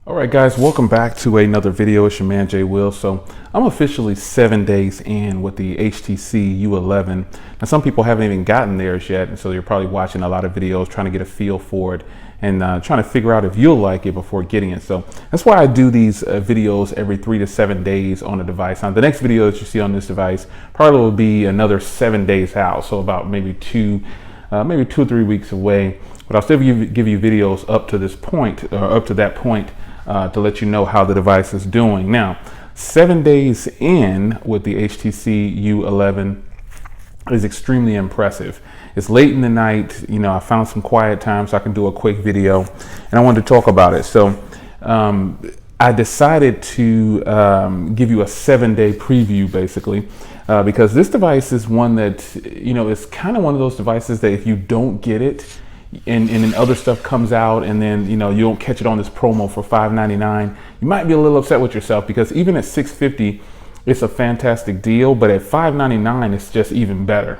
All right, guys, welcome back to another video. It's your man Jay Will. So I'm officially 7 days in with the HTC U11. Now, some people haven't even gotten theirs yet, and so you're probably watching a lot of videos trying to get a feel for it and trying to figure out if you'll like it before getting it. So that's why I do these videos every 3 to 7 days on a device. Now, the next video that you see on this device probably will be another 7 days out, so about maybe two or 3 weeks away. But I'll still give you videos up to this point, or up to that point, to let you know how the device is doing. Now, 7 days in with the HTC U11 is extremely impressive. It's late in the night. You know, I found some quiet time so I can do a quick video, and I wanted to talk about it. So I decided to give you a 7-day preview, basically, because this device is one that, you know, it's kind of one of those devices that if you don't get it, and then other stuff comes out, and then you don't catch it on this promo for $599, you might be a little upset with yourself, because even at $650 it's a fantastic deal, but at $599 it's just even better.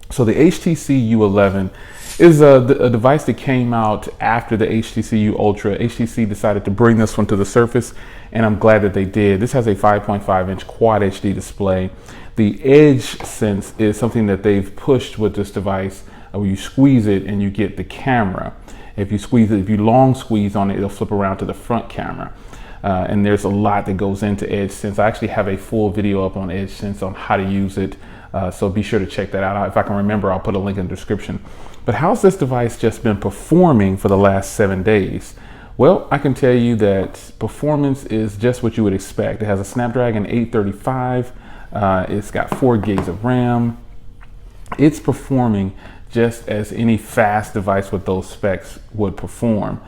So the HTC U11 is a device that came out after the HTC U Ultra. HTC decided to bring this one to the surface, and I'm glad that they did. This has a 5.5-inch Quad HD display. The Edge Sense is something that they've pushed with this device, where you squeeze it and you get the camera. If you long squeeze on it, it'll flip around to the front camera. And there's a lot that goes into Edge Sense. I actually have a full video up on Edge Sense on how to use it. So be sure to check that out. If I can remember, I'll put a link in the description. But how's this device just been performing for the last 7 days? Well, I can tell you that performance is just what you would expect. It has a Snapdragon 835. It's got 4 gigs of RAM. It's performing just as any fast device with those specs would perform.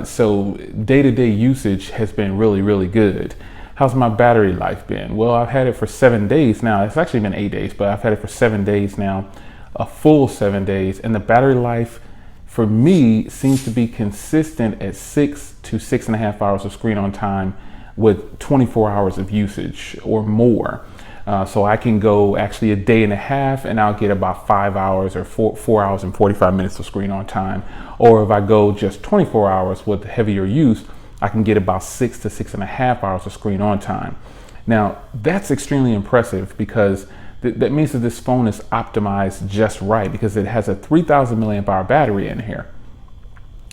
So day-to-day usage has been really, really good. How's my battery life been? Well, I've had it for 7 days now. It's actually been 8 days, but I've had it for 7 days now, a full 7 days. And the battery life for me seems to be consistent at 6 to 6.5 hours of screen on time with 24 hours of usage or more. So I can go actually a day and a half and I'll get about 5 hours or 4 hours and 45 minutes of screen on time. Or if I go just 24 hours with heavier use, I can get about 6 to 6.5 hours of screen on time. Now, that's extremely impressive, because that means that this phone is optimized just right, because it has a 3,000 milliamp hour battery in here.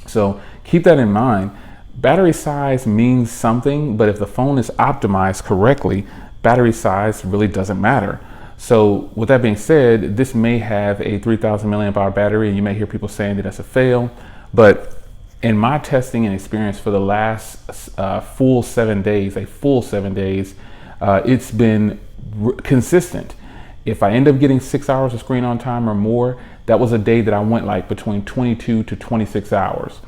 So keep that in mind. Battery size means something, but if the phone is optimized correctly, battery size really doesn't matter. So with that being said, this may have a 3,000 milliamp hour battery, and you may hear people saying that that's a fail, but in my testing and experience for the last full 7 days, it's been consistent. If I end up getting 6 hours of screen on time or more, that was a day that I went like between 22 to 26 hours.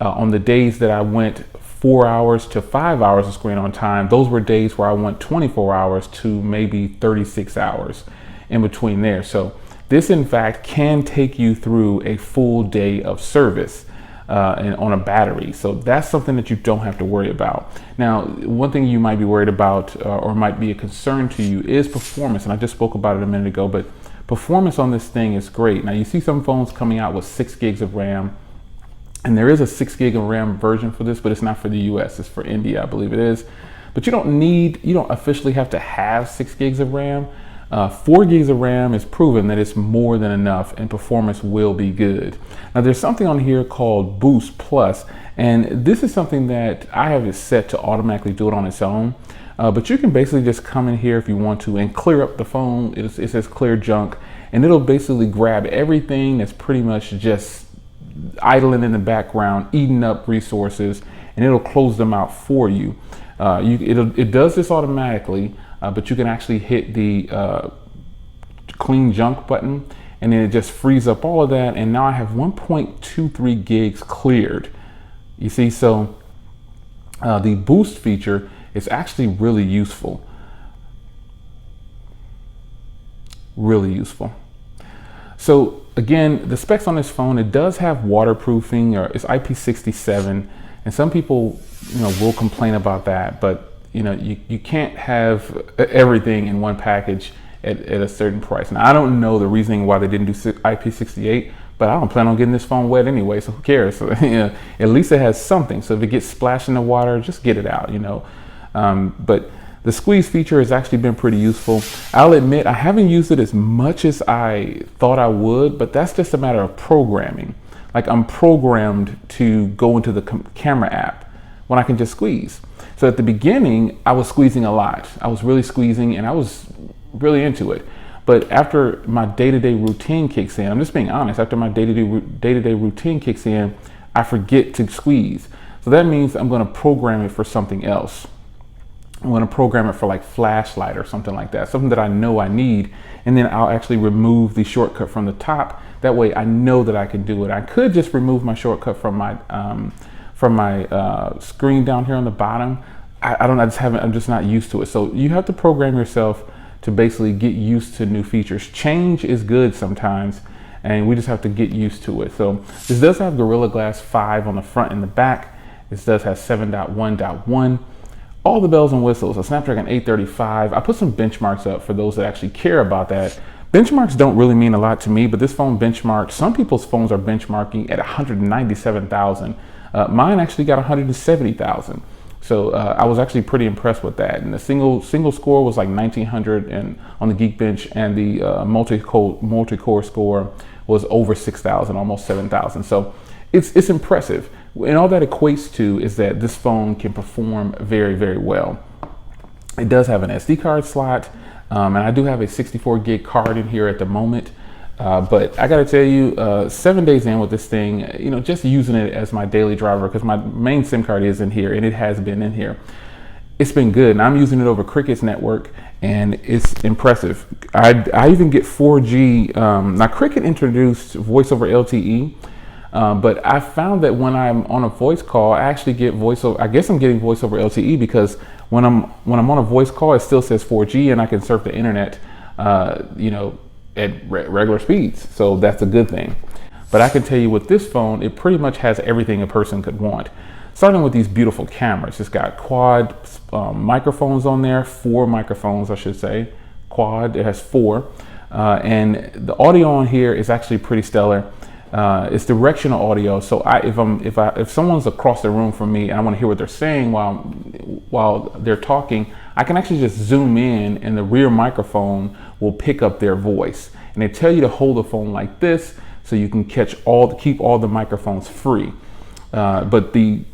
On the days that I went 4 hours to 5 hours of screen on time, those were days where I went 24 hours to maybe 36 hours in between there. So this in fact can take you through a full day of service and on a battery. So that's something that you don't have to worry about. Now, one thing you might be worried about or might be a concern to you is performance. And I just spoke about it a minute ago, but performance on this thing is great. Now, you see some phones coming out with 6 gigs of RAM. And there is a 6 gig of RAM version for this, but it's not for the US, it's for India, I believe it is. But you don't officially have to have 6 gigs of RAM. 4 gigs of RAM is proven that it's more than enough, and performance will be good. Now, there's something on here called Boost Plus, and this is something that I have it set to automatically do it on its own. But you can basically just come in here if you want to and clear up the phone. It says clear junk, and it'll basically grab everything that's pretty much just idling in the background, eating up resources, and it'll close them out for you. It does this automatically, but you can actually hit the clean junk button, and then it just frees up all of that. And now I have 1.23 gigs cleared. You see, so the boost feature is actually really useful. Really useful. So again, the specs on this phone, it does have waterproofing, or it's IP67, and some people, will complain about that, but you can't have everything in one package at a certain price. Now, I don't know the reasoning why they didn't do IP68, but I don't plan on getting this phone wet anyway, so who cares? So, yeah, at least it has something. So if it gets splashed in the water, just get it out, you know. But the squeeze feature has actually been pretty useful. I'll admit I haven't used it as much as I thought I would, but that's just a matter of programming. Like I'm programmed to go into the camera app when I can just squeeze. So at the beginning, I was squeezing a lot. I was really squeezing and I was really into it. But after my day-to-day routine kicks in, I'm just being honest, after my day-to-day routine kicks in, I forget to squeeze. So that means I'm gonna program it for something else. I'm gonna program it for like flashlight or something like that, something that I know I need, and then I'll actually remove the shortcut from the top. That way I know that I can do it. I could just remove my shortcut from my screen down here on the bottom. I'm just not used to it. So you have to program yourself to basically get used to new features. Change is good sometimes, and we just have to get used to it. So this does have Gorilla Glass 5 on the front and the back. This does have 7.1.1. All the bells and whistles, a Snapdragon 835. I put some benchmarks up for those that actually care about that. Benchmarks don't really mean a lot to me, but this phone benchmarked, some people's phones are benchmarking at 197,000. Mine actually got 170,000. So I was actually pretty impressed with that. And the single score was like 1900 and on the Geekbench, and the multi-core score was over 6,000, almost 7,000. So it's impressive. And all that equates to is that this phone can perform very, very well. It does have an SD card slot, and I do have a 64 gig card in here at the moment. But I gotta tell you, 7 days in with this thing, you know, just using it as my daily driver, because my main SIM card is in here and it has been in here. It's been good, and I'm using it over Cricket's network, and it's impressive. I even get 4G. Now Cricket introduced voice over LTE, but I found that when I'm on a voice call, I actually get voice over. I guess I'm getting voice over LTE because when I'm on a voice call, it still says 4G, and I can surf the internet, you know, at regular speeds. So that's a good thing. But I can tell you with this phone, it pretty much has everything a person could want. Starting with these beautiful cameras. It's got quad microphones on there, 4 microphones, I should say. Quad, it has 4. And the audio on here is actually pretty stellar. It's directional audio. So if someone's across the room from me and I want to hear what they're saying while they're talking, I can actually just zoom in and the rear microphone will pick up their voice. And they tell you to hold the phone like this so you can keep all the microphones free. But the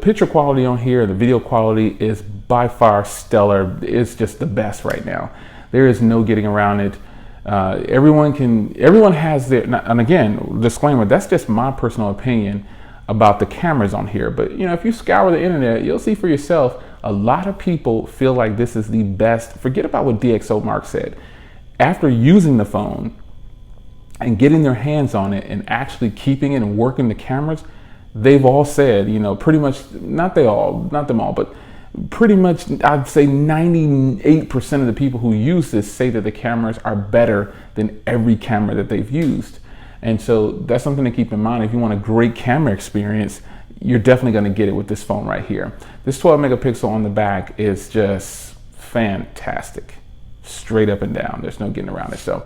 picture quality on here, the video quality is by far stellar. It's just the best right now. There is no getting around it. Everyone has their, and again, disclaimer, that's just my personal opinion about the cameras on here. But you know, if you scour the internet, you'll see for yourself, a lot of people feel like this is the best. Forget about what DxO Mark said. After using the phone and getting their hands on it and actually keeping it and working the cameras, they've all said, you know, pretty much, not them all, but pretty much I'd say 98% of the people who use this say that the cameras are better than every camera that they've used. And so that's something to keep in mind. If you want a great camera experience, you're definitely going to get it with this phone right here. This 12 megapixel on the back is just fantastic, straight up and down. There's no getting around it. So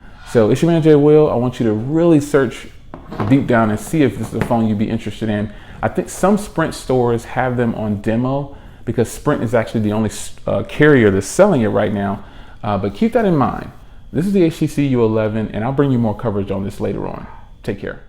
it's your man Jay Will. I want you to really search deep down and see if this is a phone you'd be interested in. I think some Sprint stores have them on demo because Sprint is actually the only carrier that's selling it right now. But keep that in mind. This is the HTC U11, and I'll bring you more coverage on this later on. Take care.